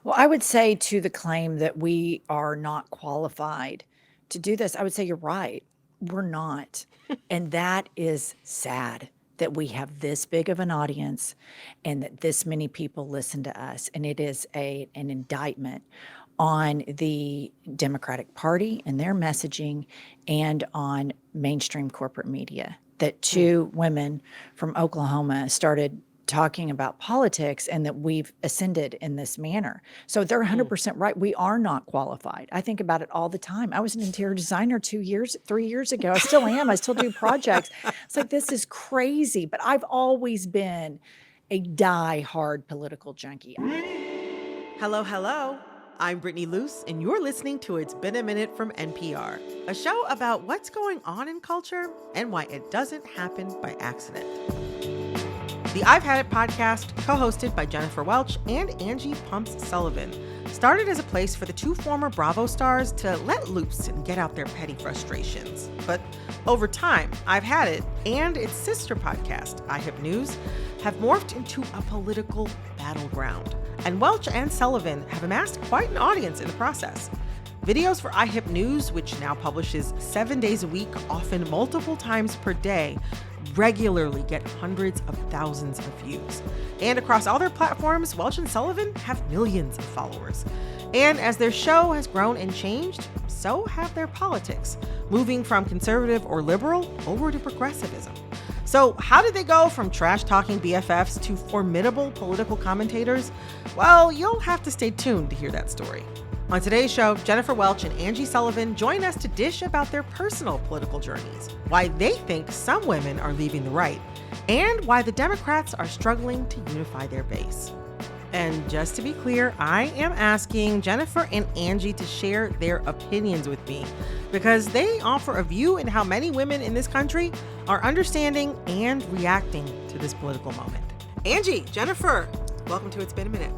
Well, I would say to the claim that we are not qualified to do this, I would say you're right. We're not. And that is sad that we have this big of an audience and that this many people listen to us. And it is an indictment on the Democratic Party and their messaging and on mainstream corporate media that Mm, two women from Oklahoma started talking about politics and that we've ascended in this manner. So they're mm. 100% right. We are not qualified. I think about it all the time. I was an interior designer 2 years, 3 years ago. I still am. I still do projects. It's like, this is crazy. But I've always been a die-hard political junkie. Hello, hello. I'm Brittany Luse, and you're listening to It's Been a Minute from NPR, a show about what's going on in culture and why it doesn't happen by accident. The I've Had It podcast, co-hosted by Jennifer Welch and Angie Pumps Sullivan, started as a place for the two former Bravo stars to let loose and get out their petty frustrations. But over time, I've Had It and its sister podcast, IHIP News, have morphed into a political battleground. And Welch and Sullivan have amassed quite an audience in the process. Videos for IHIP News, which now publishes 7 days a week, often multiple times per day, regularly get hundreds of thousands of views. And across all their platforms, Welch and Sullivan have millions of followers. And as their show has grown and changed, so have their politics, moving from conservative or liberal over to progressivism. So how did they go from trash-talking BFFs to formidable political commentators? Well, you'll have to stay tuned to hear that story. On today's show, Jennifer Welch and Angie Sullivan join us to dish about their personal political journeys, why they think some women are leaving the right, and why the Democrats are struggling to unify their base. And just to be clear, I am asking Jennifer and Angie to share their opinions with me because they offer a view in how many women in this country are understanding and reacting to this political moment. Angie, Jennifer, welcome to It's Been a Minute.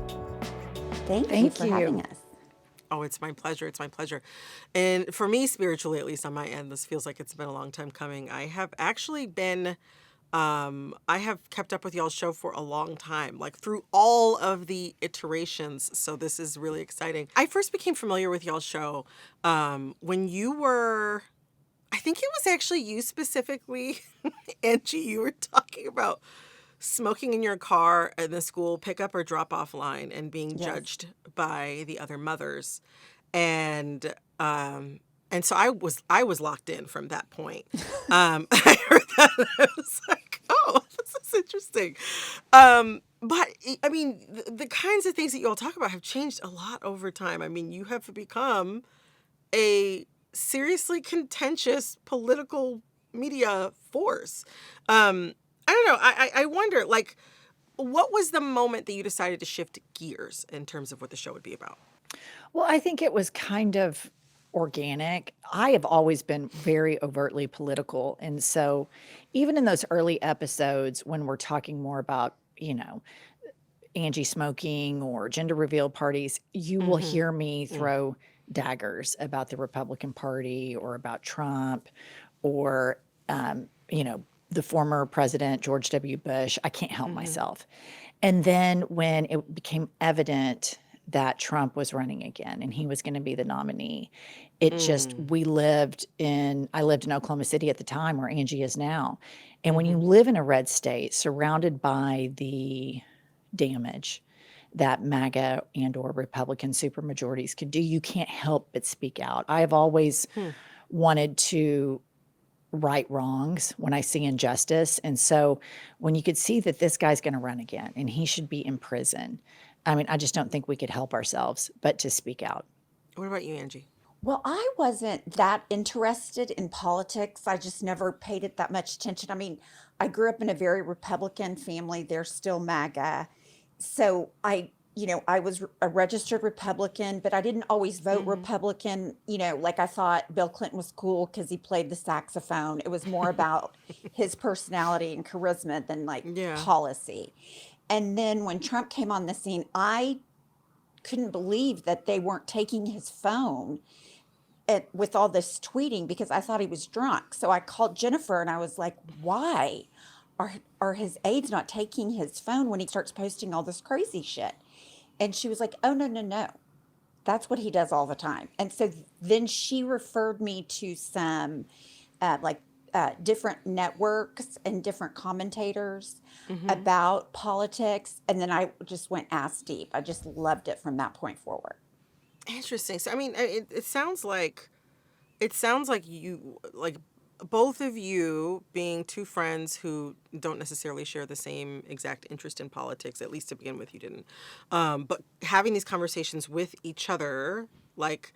Thank you Thank for having you. us. Oh, it's my pleasure. It's my pleasure. And for me, spiritually, at least on my end, this feels like it's been a long time coming. I have actually been, I have kept up with y'all's show for a long time, like through all of the iterations. So this is really exciting. I first became familiar with y'all's show when you were, I think it was actually you specifically, Angie, you were talking about smoking in your car in the school pickup or drop off line and being Yes. judged by the other mothers. And and so I was locked in from that point. I heard that and I was like, oh, this is interesting. But I mean, the kinds of things that you all talk about have changed a lot over time. I mean, you have become a seriously contentious political media force. I don't know. I wonder, like, what was the moment that you decided to shift gears in terms of what the show would be about? Well, I think it was kind of organic. I have always been very overtly political. And so, even in those early episodes when we're talking more about, Angie smoking or gender reveal parties, you will Mm-hmm. hear me Mm, throw daggers about the Republican Party or about Trump or, the former president, George W. Bush. I can't help mm-hmm. myself. And then when it became evident that Trump was running again and he was going to be the nominee, Mm, I lived in Oklahoma City at the time where Angie is now. And when mm-hmm. you live in a red state surrounded by the damage that MAGA and or Republican supermajorities could do, you can't help but speak out. I have always Hmm. wanted to right wrongs when I see injustice. And so when you could see that this guy's going to run again and he should be in prison, I mean, I just don't think we could help ourselves but to speak out. What about you, Angie? Well, I wasn't that interested in politics. I just never paid it that much attention. I mean, I grew up in a very Republican family. They're still MAGA. So I was a registered Republican, but I didn't always vote Mm-hmm. Republican. Like I thought Bill Clinton was cool because he played the saxophone. It was more about his personality and charisma than like Yeah. policy. And then when Trump came on the scene, I couldn't believe that they weren't taking his phone with all this tweeting because I thought he was drunk. So I called Jennifer and I was like, why are his aides not taking his phone when he starts posting all this crazy shit? And she was like, oh, no, no, no. That's what he does all the time. And so then she referred me to some like different networks and different commentators Mm-hmm. about politics. And then I just went ass deep. I just loved it from that point forward. Interesting. So I mean, it sounds like you like both of you being two friends who don't necessarily share the same exact interest in politics, at least to begin with, you didn't. But having these conversations with each other, like,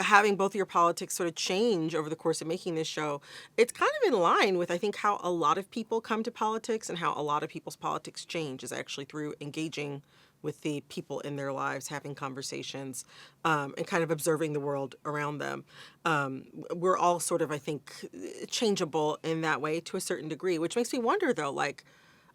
having both of your politics sort of change over the course of making this show, it's kind of in line with, I think, how a lot of people come to politics and how a lot of people's politics change is actually through engaging with the people in their lives, having conversations, and kind of observing the world around them. We're all sort of, I think, changeable in that way to a certain degree, which makes me wonder, though, like,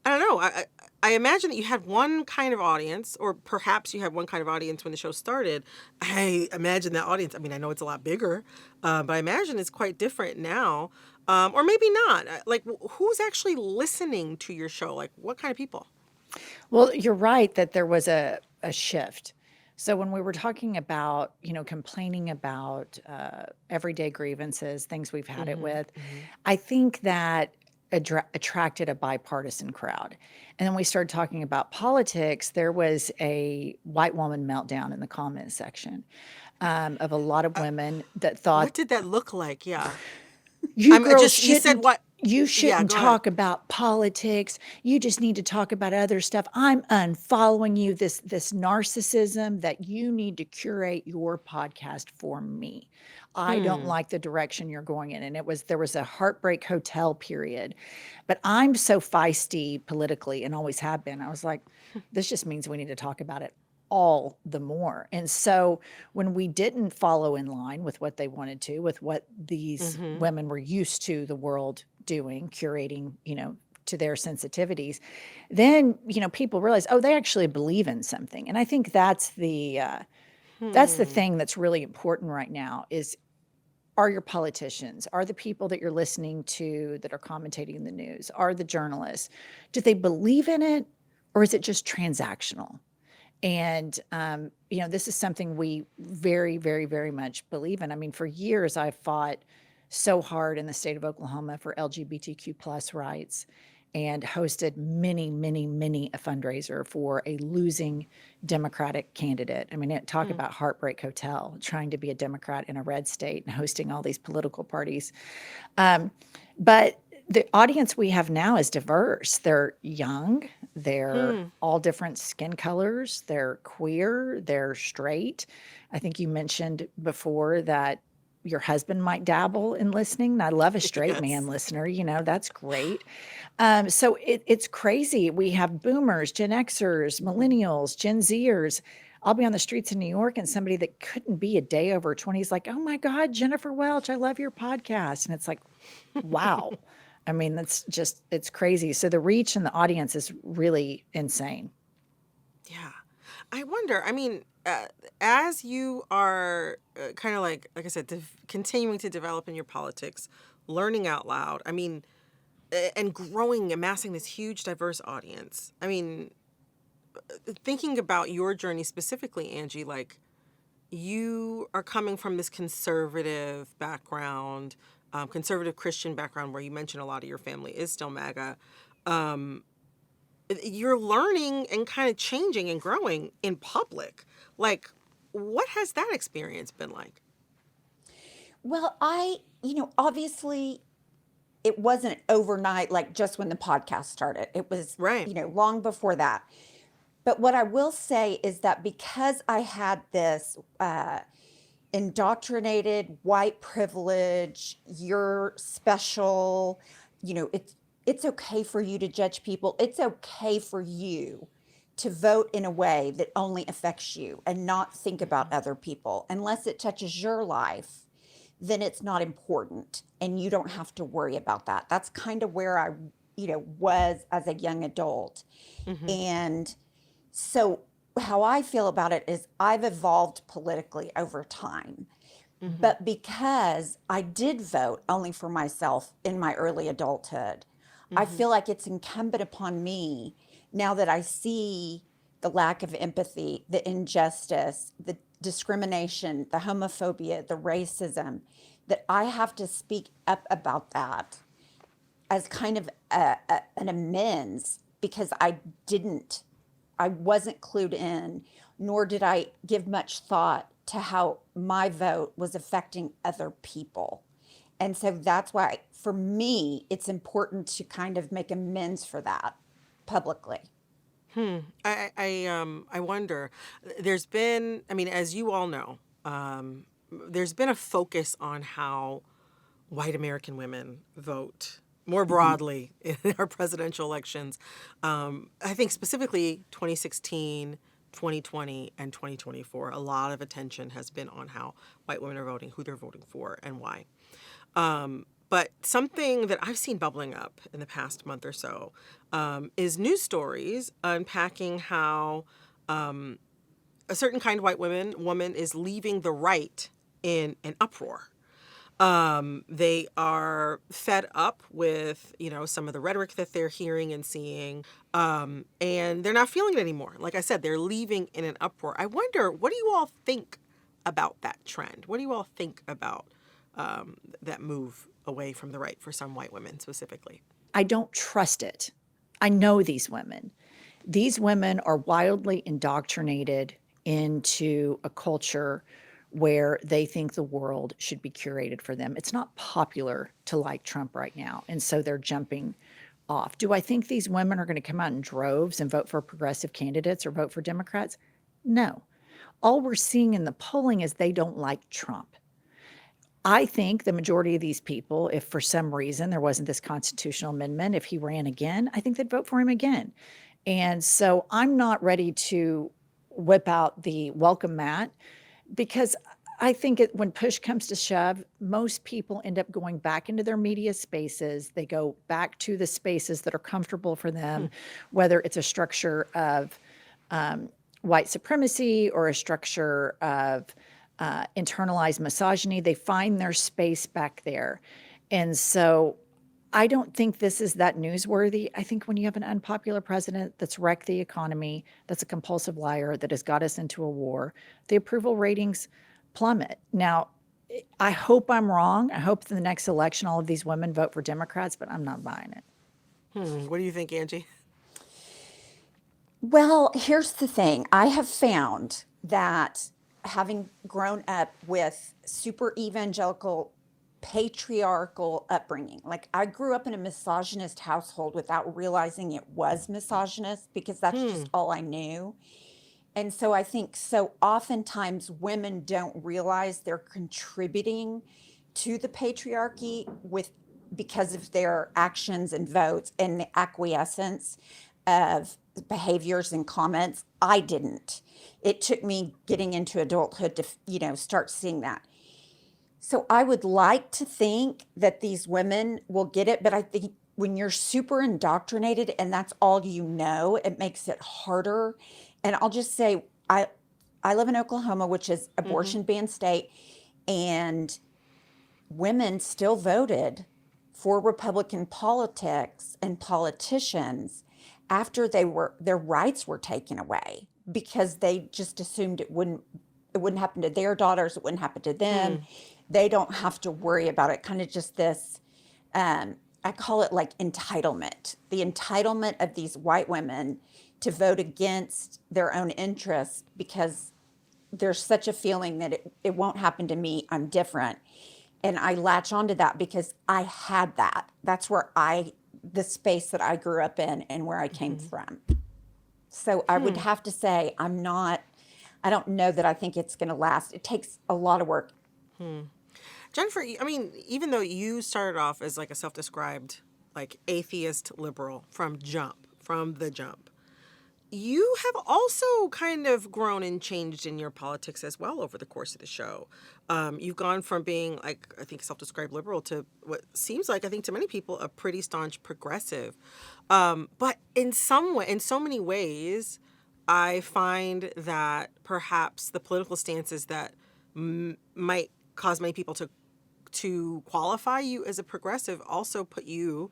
I don't know. I imagine that you had one kind of audience, or perhaps you had one kind of audience when the show started. I imagine that audience, I mean, I know it's a lot bigger, but I imagine it's quite different now. Or maybe not. Like, who's actually listening to your show? Like, what kind of people? Well, you're right that there was a shift. So when we were talking about, complaining about everyday grievances, things we've had it Mm-hmm. with, Mm-hmm. I think that attracted a bipartisan crowd. And then we started talking about politics. There was a white woman meltdown in the comment section of a lot of women that What thought did that look like? Yeah. you I'm girls just, you said shouldn't what? you Yeah, shouldn't go ahead. talk about politics. You just need to talk about other stuff. I'm unfollowing you. This narcissism that you need to curate your podcast for me. I don't Hmm. like the direction you're going in. And there was a heartbreak hotel period. But I'm so feisty politically and always have been. I was like, this just means we need to talk about it all the more. And so when we didn't follow in line with what they wanted to, with what these Mm-hmm. women were used to the world doing, curating, to their sensitivities, then, people realize, oh, they actually believe in something. And I think that's the Hmm. thing that's really important right now is, are your politicians, are the people that you're listening to that are commentating the news, are the journalists, do they believe in it, or is it just transactional? And, this is something we very, very, very much believe in. I mean, for years, I've fought so hard in the state of Oklahoma for LGBTQ plus rights and hosted many, many, many a fundraiser for a losing Democratic candidate. I mean, talk Hmm. about heartbreak hotel, trying to be a Democrat in a red state and hosting all these political parties. Um, but the audience we have now is diverse. They're young, they're Hmm. all different skin colors, they're queer, they're straight. I think you mentioned before that your husband might dabble in listening. I love a straight man Yes. listener, that's great. So it's crazy. We have boomers, Gen Xers, millennials, Gen Zers. I'll be on the streets in New York and somebody that couldn't be a day over 20 is like, oh my God, Jennifer Welch, I love your podcast. And it's like, wow. I mean, it's crazy. So the reach and the audience is really insane. Yeah. I wonder, I mean, as you are kind of like I said, continuing to develop in your politics, learning out loud, I mean, and growing, amassing this huge, diverse audience. I mean, thinking about your journey specifically, Angie, like you are coming from this conservative background, conservative Christian background, where you mentioned a lot of your family is still MAGA. Um, you're learning and kind of changing and growing in public. Like, what has that experience been like? Well, obviously it wasn't overnight, like just when the podcast started. It was, Right. long before that. But what I will say is that because I had this indoctrinated white privilege, you're special, it's okay for you to judge people. It's okay for you to vote in a way that only affects you and not think about other people unless it touches your life, then it's not important and you don't have to worry about that. That's kind of where I was as a young adult. Mm-hmm. And so how I feel about it is I've evolved politically over time. Mm-hmm. But because I did vote only for myself in my early adulthood, I Mm-hmm. feel like it's incumbent upon me now that I see the lack of empathy, the injustice, the discrimination, the homophobia, the racism, that I have to speak up about that as kind of an amends because I wasn't clued in, nor did I give much thought to how my vote was affecting other people. And so that's why, for me, it's important to kind of make amends for that publicly. I wonder. There's been, I mean, as you all know, there's been a focus on how white American women vote more broadly in our presidential elections. I think specifically 2016, 2020, and 2024, a lot of attention has been on how white women are voting, who they're voting for, and why. But something that I've seen bubbling up in the past month or so is news stories unpacking how a certain kind of white woman is leaving the right in an uproar. They are fed up with, some of the rhetoric that they're hearing and seeing, and they're not feeling it anymore. Like I said, they're leaving in an uproar. I wonder, what do you all think about that trend? What do you all think about that move away from the right for some white women specifically? I don't trust it. I know these women. These women are wildly indoctrinated into a culture where they think the world should be curated for them. It's not popular to like Trump right now, and so they're jumping off. Do I think these women are going to come out in droves and vote for progressive candidates or vote for Democrats? No. All we're seeing in the polling is they don't like Trump. I think the majority of these people, if for some reason there wasn't this constitutional amendment, if he ran again, I think they'd vote for him again. And so I'm not ready to whip out the welcome mat because I think when push comes to shove, most people end up going back into their media spaces. They go back to the spaces that are comfortable for them, whether it's a structure of white supremacy or a structure of internalized misogyny. They find their space back there. And so I don't think this is that newsworthy. I think when you have an unpopular president that's wrecked the economy, that's a compulsive liar, that has got us into a war, the approval ratings plummet. Now, I hope I'm wrong. I hope in the next election all of these women vote for Democrats, but I'm not buying it. What do you think, Angie? Well, here's the thing. I have found that having grown up with super evangelical, patriarchal upbringing, like I grew up in a misogynist household without realizing it was misogynist because that's just all I knew. And so I think so oftentimes women don't realize they're contributing to the patriarchy because of their actions and votes and the acquiescence of behaviors and comments. I didn't. It took me getting into adulthood to, start seeing that. So I would like to think that these women will get it, but I think when you're super indoctrinated and that's all you know, it makes it harder. And I'll just say, I live in Oklahoma, which is abortion ban state, and women still voted for Republican politics and politicians after their rights were taken away because they just assumed it wouldn't happen to their daughters, it wouldn't happen to them. They don't have to worry about it. Kind of just this, I call it like entitlement. The entitlement of these white women to vote against their own interests because there's such a feeling that it won't happen to me, I'm different. And I latch onto that because I had that. That's where the space that I grew up in and where I came from. So I would have to say I don't know that I think it's going to last. It takes a lot of work. Jennifer, I mean, even though you started off as like a self-described like atheist liberal from the jump, you have also kind of grown and changed in your politics as well over the course of the show. You've gone from being like, I think, self-described liberal to what seems like, I think to many people, a pretty staunch progressive. But in so many ways, I find that perhaps the political stances that might cause many people to qualify you as a progressive also put you,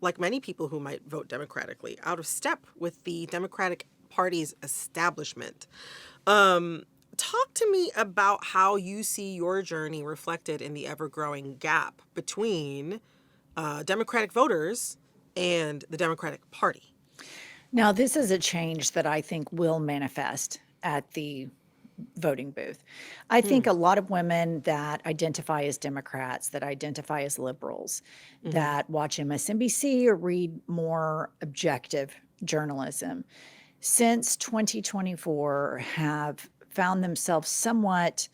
like many people who might vote democratically, out of step with the Democratic Party's establishment. Talk to me about how you see your journey reflected in the ever-growing gap between Democratic voters and the Democratic Party. Now, this is a change that I think will manifest at the voting booth. I think a lot of women that identify as Democrats, that identify as liberals, that watch MSNBC or read more objective journalism, since 2024 have found themselves somewhat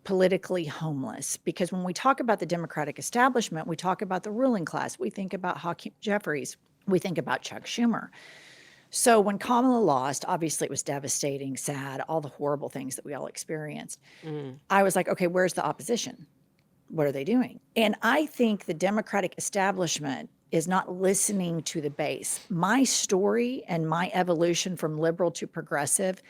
politically homeless. Because when we talk about the Democratic establishment, we talk about the ruling class. We think about Hakeem Jeffries. We think about Chuck Schumer. So when Kamala lost, obviously it was devastating, sad, all the horrible things that we all experienced. I was like, okay, where's the opposition? What are they doing? And I think the Democratic establishment is not listening to the base. My story and my evolution from liberal to progressive,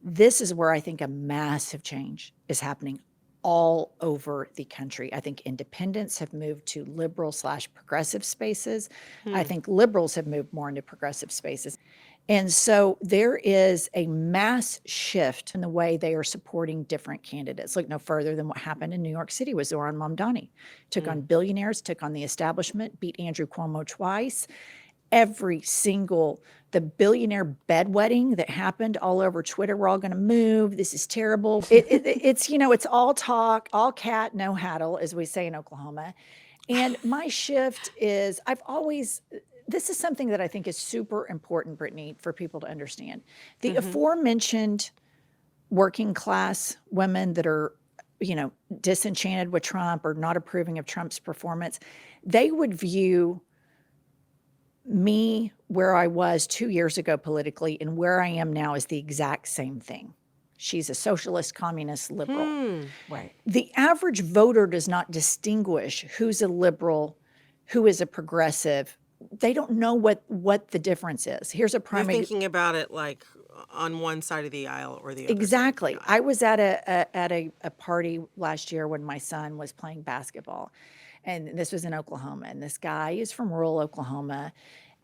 this is where I think a massive change is happening all over the country. I think independents have moved to liberal/progressive spaces. I think liberals have moved more into progressive spaces. And so there is a mass shift in the way they are supporting different candidates. Look no further than what happened in New York City with Zoran Mamdani. Took on billionaires, took on the establishment, beat Andrew Cuomo twice. The billionaire bedwetting that happened all over Twitter, we're all going to move. This is terrible. It's, it's all talk, all cat, no hattle, as we say in Oklahoma. And my shift is this is something that I think is super important, Brittany, for people to understand. The aforementioned working class women that are, disenchanted with Trump or not approving of Trump's performance, they would view me where I was 2 years ago politically and where I am now is the exact same thing. She's a socialist, communist, liberal. Right. The average voter does not distinguish who's a liberal, who is a progressive. They don't know what the difference is. Here's a You're prime thinking about it like on one side of the aisle or the other. Exactly. Side of the aisle. I was at a party last year when my son was playing basketball, and this was in Oklahoma. And this guy is from rural Oklahoma,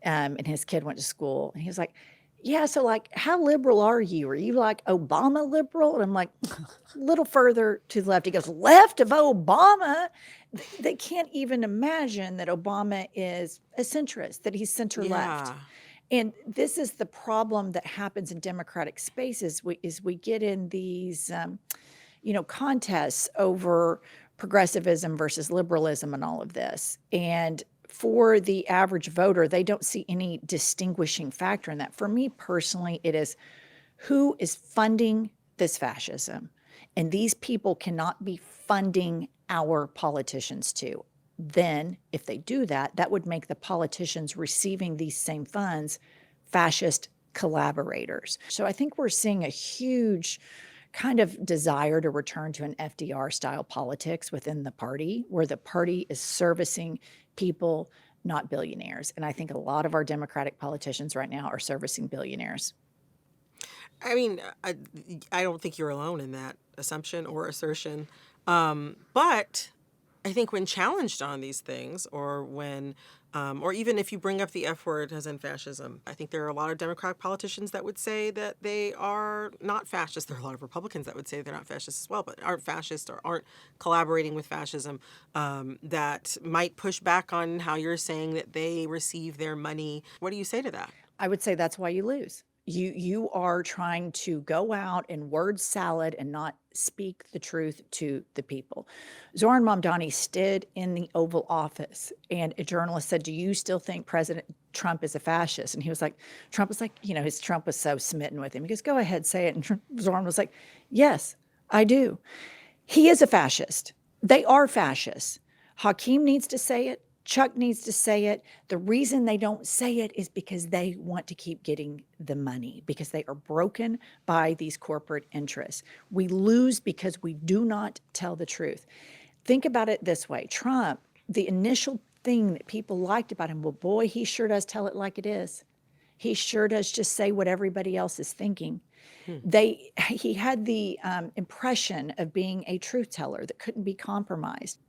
and his kid went to school. And he was like, "Yeah, so like, how liberal are you? Are you like Obama liberal?" And I'm like, "A little further to the left." He goes, "Left of Obama." They can't even imagine that Obama is a centrist, that he's center left. Yeah. And this is the problem that happens in democratic spaces. We get in these, contests over progressivism versus liberalism and all of this. And for the average voter, they don't see any distinguishing factor in that. For me personally, it is who is funding this fascism. And these people cannot be funding our politicians too. Then, if they do that, that would make the politicians receiving these same funds fascist collaborators. So I think we're seeing a huge kind of desire to return to an FDR style politics within the party, where the party is servicing people, not billionaires. And I think a lot of our Democratic politicians right now are servicing billionaires. I mean, I don't think you're alone in that assumption or assertion. But I think when challenged on these things, or when, or even if you bring up the F word as in fascism, I think there are a lot of Democratic politicians that would say that they are not fascist. There are a lot of Republicans that would say they're not fascist as well, but aren't fascist or aren't collaborating with fascism, that might push back on how you're saying that they receive their money. What do you say to that? I would say that's why you lose. You are trying to go out and word salad and not speak the truth to the people. Zoran Mamdani stood in the Oval Office, and a journalist said, "Do you still think President Trump is a fascist?" And he was like, Trump was like, Trump was so smitten with him. He goes, "Go ahead, say it." And Zoran was like, "Yes, I do. He is a fascist. They are fascists. Hakeem needs to say it. Chuck needs to say it. The reason they don't say it is because they want to keep getting the money, because they are broken by these corporate interests. We lose because we do not tell the truth." Think about it this way. Trump, the initial thing that people liked about him, well, boy, he sure does tell it like it is. He sure does just say what everybody else is thinking. He had the impression of being a truth teller that couldn't be compromised.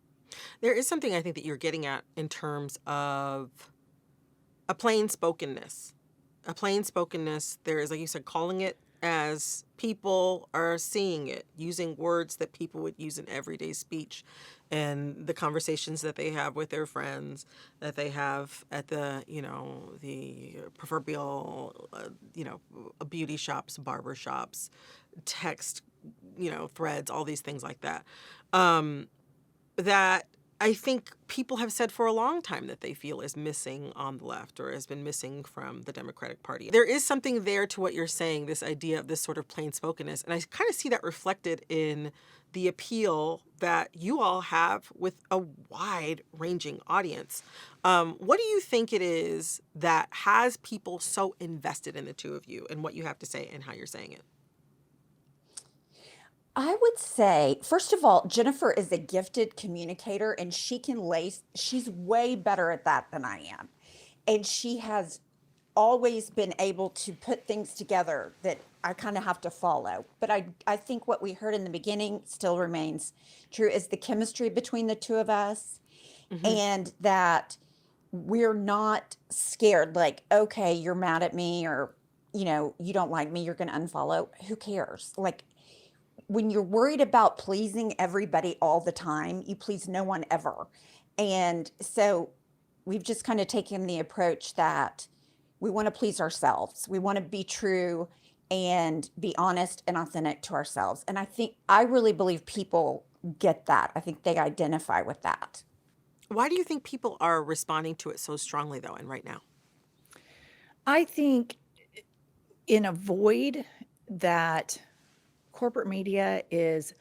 There is something I think that you're getting at in terms of a plain spokenness a plain spokenness. There is, like you said, calling it as people are seeing it, using words that people would use in everyday speech and the conversations that they have with their friends, that they have at the proverbial, beauty shops, barber shops, text, threads, all these things like that. That I think people have said for a long time that they feel is missing on the left or has been missing from the Democratic Party. There is something there to what you're saying, this idea of this sort of plain spokenness. And I kind of see that reflected in the appeal that you all have with a wide ranging audience. What do you think it is that has people so invested in the two of you and what you have to say and how you're saying it? I would say, first of all, Jennifer is a gifted communicator and she's way better at that than I am. And she has always been able to put things together that I kind of have to follow. But I think what we heard in the beginning still remains true is the chemistry between the two of us, and that we're not scared, like, okay, you're mad at me or, you don't like me, you're going to unfollow. Who cares? Like, when you're worried about pleasing everybody all the time, you please no one ever. And so we've just kind of taken the approach that we want to please ourselves. We want to be true and be honest and authentic to ourselves. And I really believe people get that. I think they identify with that. Why do you think people are responding to it so strongly, though, and right now? I think in a void that corporate media is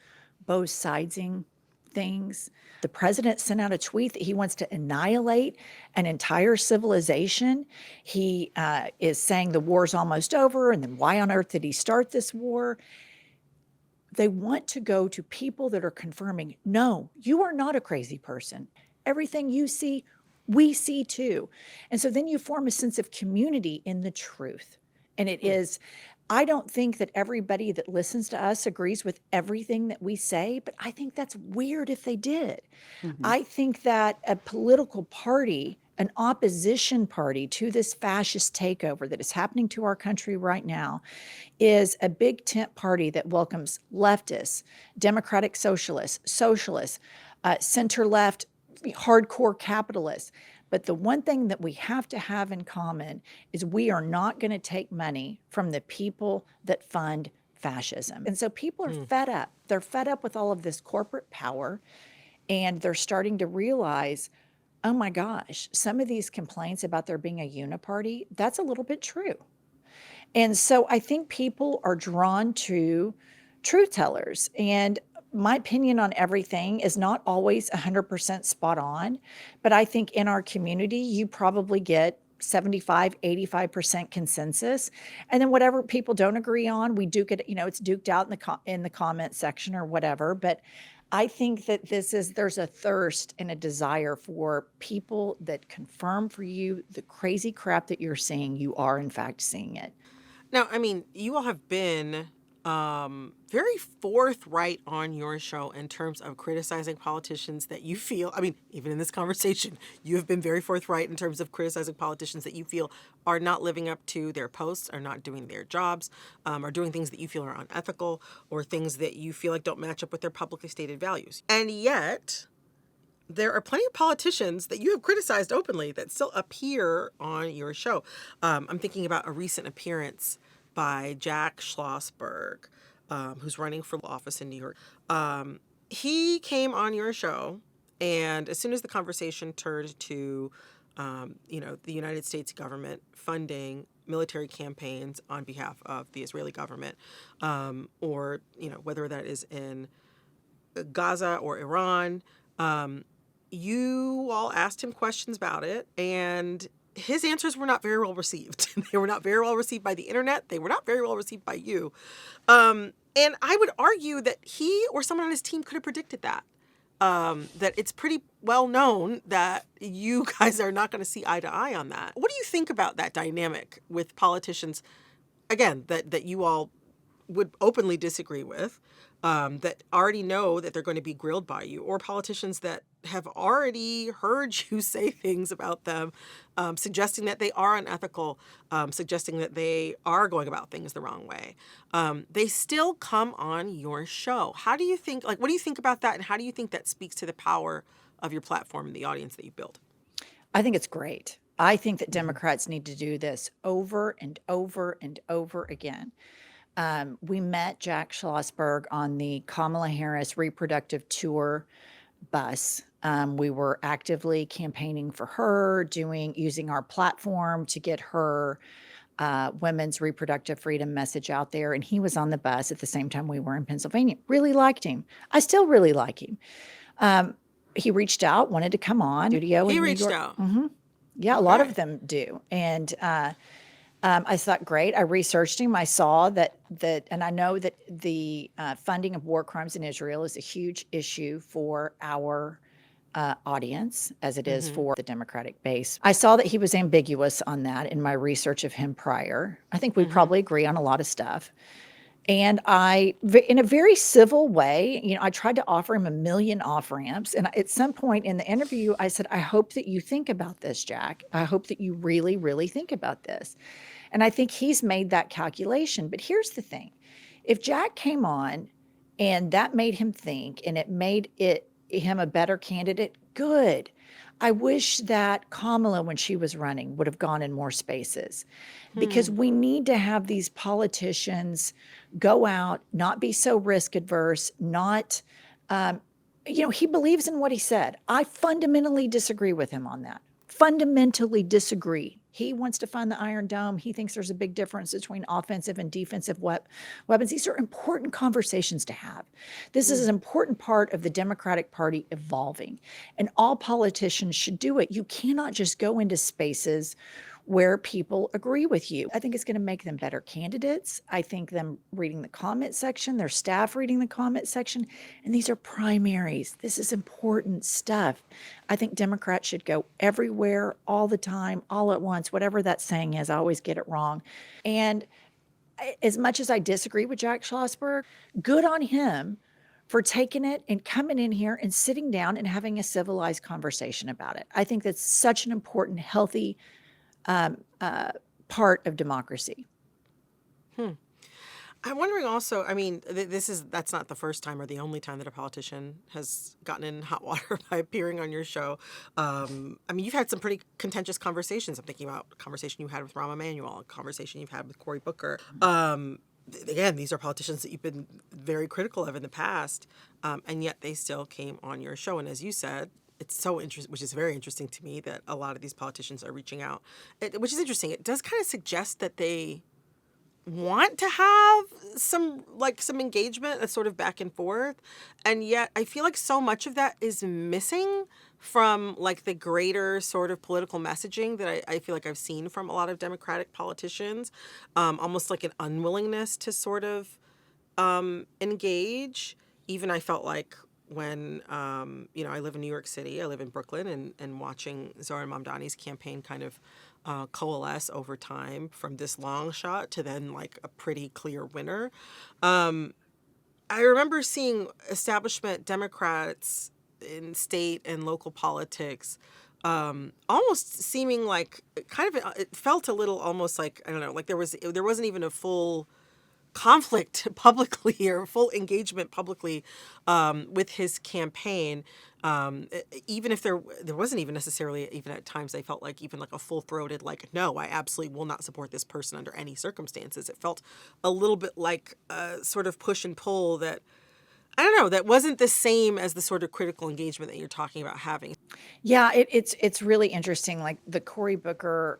both sidesing things. The president sent out a tweet that he wants to annihilate an entire civilization. He is saying the war's almost over, and then why on earth did he start this war? They want to go to people that are confirming, no, you are not a crazy person. Everything you see, we see too. And so then you form a sense of community in the truth. And it is, I don't think that everybody that listens to us agrees with everything that we say, but I think that's weird if they did. I think that a political party, an opposition party to this fascist takeover that is happening to our country right now, is a big tent party that welcomes leftists, democratic socialists, center-left, hardcore capitalists. But the one thing that we have to have in common is we are not going to take money from the people that fund fascism. And so people are fed up. They're fed up with all of this corporate power, and they're starting to realize, oh my gosh, some of these complaints about there being a uniparty, that's a little bit true. And so I think people are drawn to truth tellers. And my opinion on everything is not always 100% spot on, but I think in our community, you probably get 75, 85% consensus. And then whatever people don't agree on, we duke it, it's duked out in the comment section or whatever. But I think that there's a thirst and a desire for people that confirm for you the crazy crap that you're seeing, you are in fact seeing it. Now, I mean, you all have been very forthright on your show in terms of criticizing politicians that you feel, I mean, even in this conversation, you have been very forthright in terms of criticizing politicians that you feel are not living up to their posts, are not doing their jobs, are doing things that you feel are unethical, or things that you feel like don't match up with their publicly stated values. And yet, there are plenty of politicians that you have criticized openly that still appear on your show. I'm thinking about a recent appearance by Jack Schlossberg, who's running for office in New York. He came on your show, and as soon as the conversation turned to, the United States government funding military campaigns on behalf of the Israeli government, or, whether that is in Gaza or Iran, you all asked him questions about it, and his answers were not very well received. They were not very well received by the internet. They were not very well received by you. And I would argue that he or someone on his team could have predicted that. That it's pretty well known that you guys are not going to see eye to eye on that. What do you think about that dynamic with politicians, again, that you all would openly disagree with, that already know that they're going to be grilled by you, or politicians that have already heard you say things about them, suggesting that they are unethical, suggesting that they are going about things the wrong way. They still come on your show. How do you think, like, what do you think about that? And how do you think that speaks to the power of your platform and the audience that you build? I think it's great. I think that Democrats need to do this over and over and over again. We met Jack Schlossberg on the Kamala Harris reproductive tour bus. We were actively campaigning for her, using our platform to get her women's reproductive freedom message out there. And he was on the bus at the same time we were in Pennsylvania. Really liked him. I still really like him. He reached out, wanted to come on studio. He in New reached York. out. Yeah, a lot of them do. And I thought, great. I researched him. I saw that, and I know that the funding of war crimes in Israel is a huge issue for our audience, as it is for the Democratic base. I saw that he was ambiguous on that in my research of him prior. I think we probably agree on a lot of stuff. And in a very civil way, I tried to offer him a million off-ramps. And at some point in the interview, I said, I hope that you think about this, Jack. I hope that you really, really think about this. And I think he's made that calculation. But here's the thing. If Jack came on and that made him think and it made him a better candidate, good. I wish that Kamala, when she was running, would have gone in more spaces, because we need to have these politicians go out, not be so risk adverse, not, he believes in what he said. I fundamentally disagree with him on that. Fundamentally disagree. He wants to find the Iron Dome. He thinks there's a big difference between offensive and defensive weapons. These are important conversations to have. This is an important part of the Democratic Party evolving, and all politicians should do it. You cannot just go into spaces where people agree with you. I think it's going to make them better candidates. I think them reading the comment section, their staff reading the comment section, and these are primaries. This is important stuff. I think Democrats should go everywhere, all the time, all at once, whatever that saying is. I always get it wrong. And as much as I disagree with Jack Schlossberg, good on him for taking it and coming in here and sitting down and having a civilized conversation about it. I think that's such an important, healthy part of democracy. I'm wondering also, I mean, that's not the first time or the only time that a politician has gotten in hot water by appearing on your show. I mean, you've had some pretty contentious conversations. I'm thinking about a conversation you had with Rahm Emanuel, a conversation you've had with Cory Booker. Again, these are politicians that you've been very critical of in the past, and yet they still came on your show. And as you said, it's so interesting, which is very interesting to me, that a lot of these politicians are reaching out, which is interesting. It does kind of suggest that they want to have some engagement, a sort of back and forth. And yet I feel like so much of that is missing from like the greater sort of political messaging that I feel like I've seen from a lot of Democratic politicians, almost like an unwillingness to sort of engage. Even I felt like when, I live in New York City, I live in Brooklyn, and watching Zohran Mamdani's campaign kind of coalesce over time from this long shot to then like a pretty clear winner. I remember seeing establishment Democrats in state and local politics almost seeming like it felt a little almost like, I don't know, like there wasn't even a full conflict publicly or full engagement publicly with his campaign. Even if there wasn't even necessarily, even at times I felt like even like a full-throated like, no, I absolutely will not support this person under any circumstances. It felt a little bit like a sort of push and pull that, I don't know, that wasn't the same as the sort of critical engagement that you're talking about having. Yeah, it's really interesting. Like the Cory Booker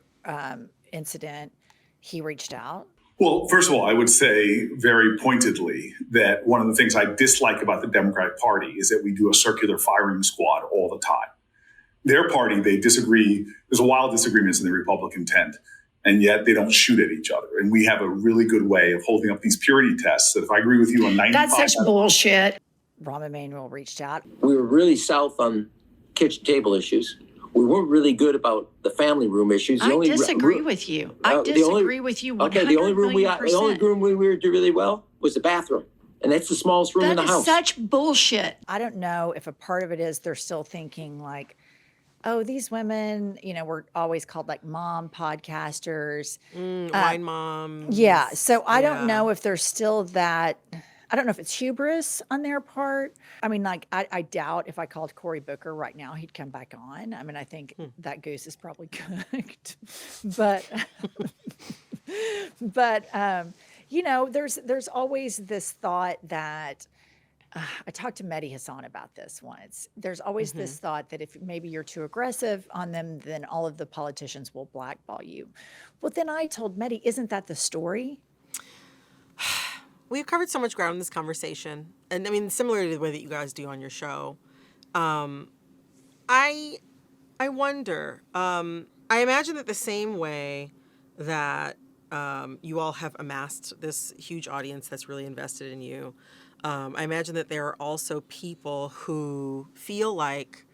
incident, he reached out. Well, first of all, I would say very pointedly that one of the things I dislike about the Democratic Party is that we do a circular firing squad all the time. Their party, they disagree. There's wild disagreements in the Republican tent, and yet they don't shoot at each other. And we have a really good way of holding up these purity tests that if I agree with you on 95... That's such bullshit. Rahm Emanuel reached out. We were really south on kitchen table issues. We weren't really good about the family room issues. I disagree with you. I disagree with you 100 Okay, the only room we million were do really well was the bathroom. And that's the smallest room in That the is house. such bullshit. I don't know if a part of it is they're still thinking like, oh, these women, were always called like mom podcasters. Wine moms. Yeah. So I don't Yeah. know if there's still that. I don't know if it's hubris on their part. I mean, like, I doubt if I called Cory Booker right now, he'd come back on. I mean, I think that goose is probably cooked. But, but, there's always this thought that I talked to Mehdi Hassan about this once. There's always this thought that if maybe you're too aggressive on them, then all of the politicians will blackball you. Well, then I told Mehdi, isn't that the story? We've covered so much ground in this conversation. And I mean, similar to the way that you guys do on your show. I wonder, I imagine that the same way that you all have amassed this huge audience that's really invested in you, I imagine that there are also people who feel like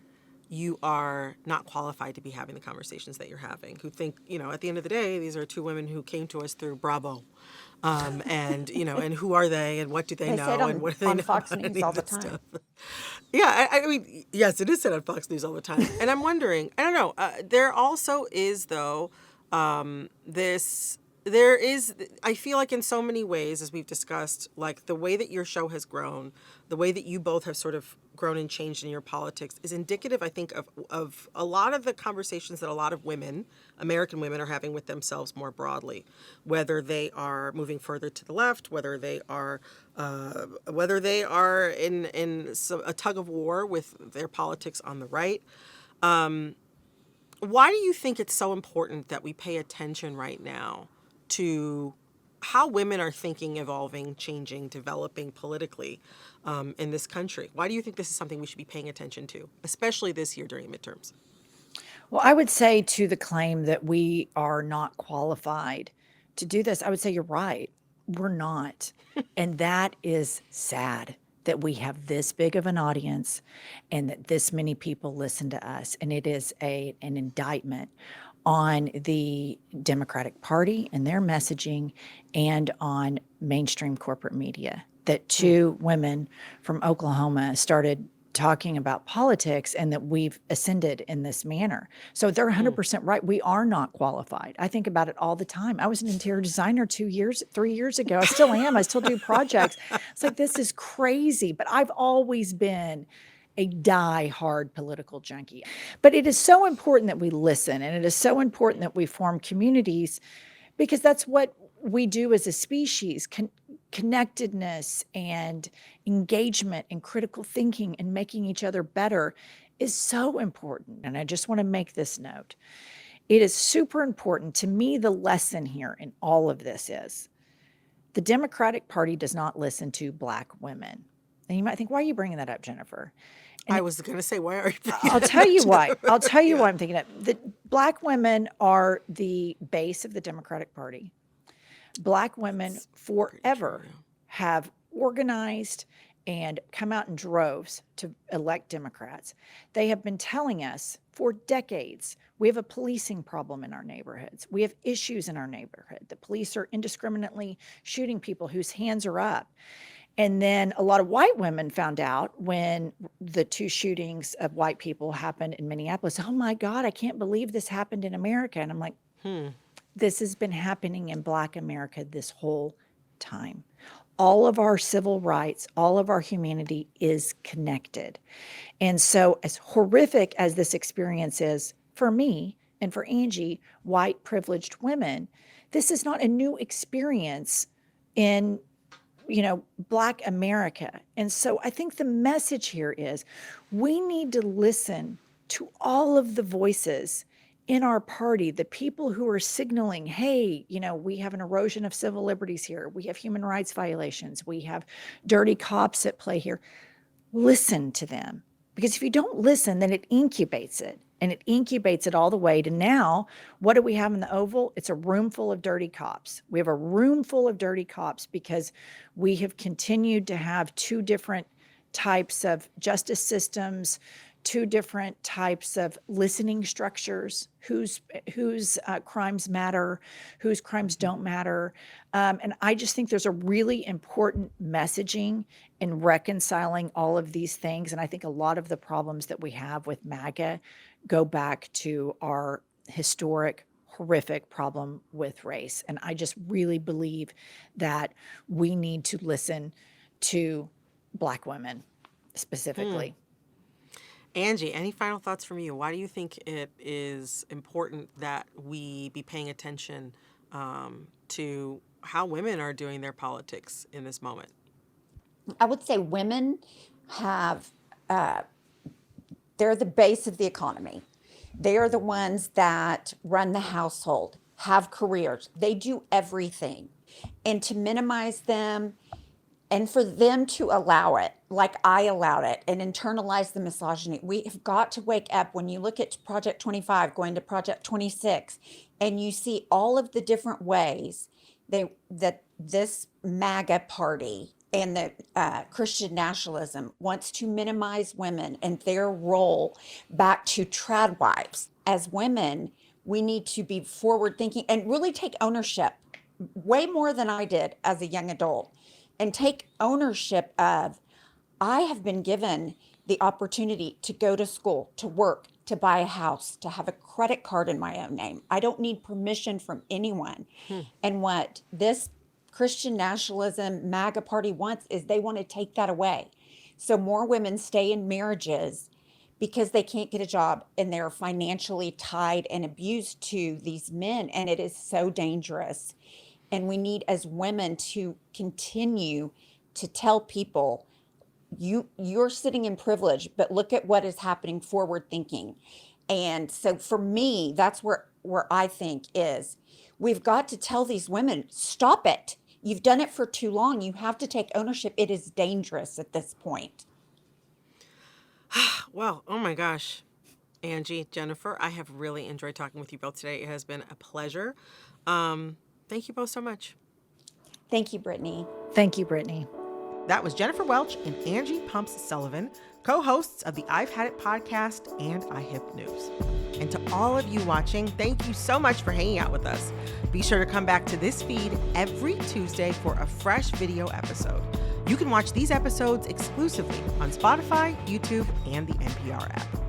you are not qualified to be having the conversations that you're having, who think, at the end of the day, these are two women who came to us through Bravo. And who are they and what do they They know say it and what do they on know Fox about News any all of the this time. stuff? Yeah, I mean, yes, it is said on Fox News all the time. And I'm wondering, I don't know, there also is, though, I feel like in so many ways, as we've discussed, like the way that your show has grown, the way that you both have sort of grown and changed in your politics is indicative, I think, of a lot of the conversations that a lot of women, American women, are having with themselves more broadly, whether they are moving further to the left, whether they are in a tug of war with their politics on the right. Why do you think it's so important that we pay attention right now to how women are thinking, evolving, changing, developing politically in this country? Why do you think this is something we should be paying attention to, especially this year during midterms? Well, I would say to the claim that we are not qualified to do this, I would say you're right. We're not. And that is sad that we have this big of an audience and that this many people listen to us. And it is an indictment on the Democratic Party and their messaging and on mainstream corporate media that two women from Oklahoma started talking about politics and that we've ascended in this manner. So they're 100% right. We are not qualified. I think about it all the time. I was an interior designer 3 years ago. I still am. I still do projects. It's like, this is crazy, but I've always been a die-hard political junkie. But it is so important that we listen, and it is so important that we form communities, because that's what we do as a species. Connectedness and engagement and critical thinking and making each other better is so important. And I just want to make this note. It is super important to me. The lesson here in all of this is the Democratic Party does not listen to Black women. And you might think, why are you bringing that up, Jennifer? And I was going to say, why are you? I'll tell you why. I'll tell you why I'm thinking that. The Black women are the base of the Democratic Party. Black women forever have organized and come out in droves to elect Democrats. They have been telling us for decades, we have a policing problem in our neighborhoods. We have issues in our neighborhood. The police are indiscriminately shooting people whose hands are up. And then a lot of white women found out when the two shootings of white people happened in Minneapolis. Oh my God, I can't believe this happened in America. And I'm like, this has been happening in Black America this whole time. All of our civil rights, all of our humanity is connected. And so as horrific as this experience is for me and for Angie, white privileged women, this is not a new experience in Black America. And so I think the message here is we need to listen to all of the voices in our party, the people who are signaling, hey, we have an erosion of civil liberties here. We have human rights violations. We have dirty cops at play here. Listen to them. Because if you don't listen, then it incubates it. And it incubates it all the way to now, what do we have in the Oval? It's a room full of dirty cops. We have a room full of dirty cops because we have continued to have two different types of justice systems, two different types of listening structures, whose crimes matter, whose crimes don't matter. And I just think there's a really important messaging in reconciling all of these things. And I think a lot of the problems that we have with MAGA go back to our historic, horrific problem with race. And I just really believe that we need to listen to Black women specifically. Angie, any final thoughts from you? Why do you think it is important that we be paying attention to how women are doing their politics in this moment? I would say women have, they're the base of the economy. They are the ones that run the household, have careers. They do everything. And to minimize them and for them to allow it, like I allowed it, and internalize the misogyny, we have got to wake up. When you look at Project 25 going to Project 26, and you see all of the different ways that this MAGA party and the Christian nationalism wants to minimize women and their role back to trad wives. As women, we need to be forward thinking and really take ownership, way more than I did as a young adult, and take ownership of, I have been given the opportunity to go to school, to work, to buy a house, to have a credit card in my own name. I don't need permission from anyone. And what this Christian nationalism MAGA party wants is they want to take that away. So more women stay in marriages because they can't get a job and they're financially tied and abused to these men. And it is so dangerous. And we need, as women, to continue to tell people, you're sitting in privilege, but look at what is happening, forward thinking. And so for me, that's where I think is, we've got to tell these women, stop it. You've done it for too long. You have to take ownership. It is dangerous at this point. Well, oh my gosh. Angie, Jennifer, I have really enjoyed talking with you both today. It has been a pleasure. Thank you both so much. Thank you, Brittany. Thank you, Brittany. That was Jennifer Welch and Angie Pumps Sullivan, co-hosts of the I've Had It podcast and IHIP News. And to all of you watching, thank you so much for hanging out with us. Be sure to come back to this feed every Tuesday for a fresh video episode. You can watch these episodes exclusively on Spotify, YouTube, and the NPR app.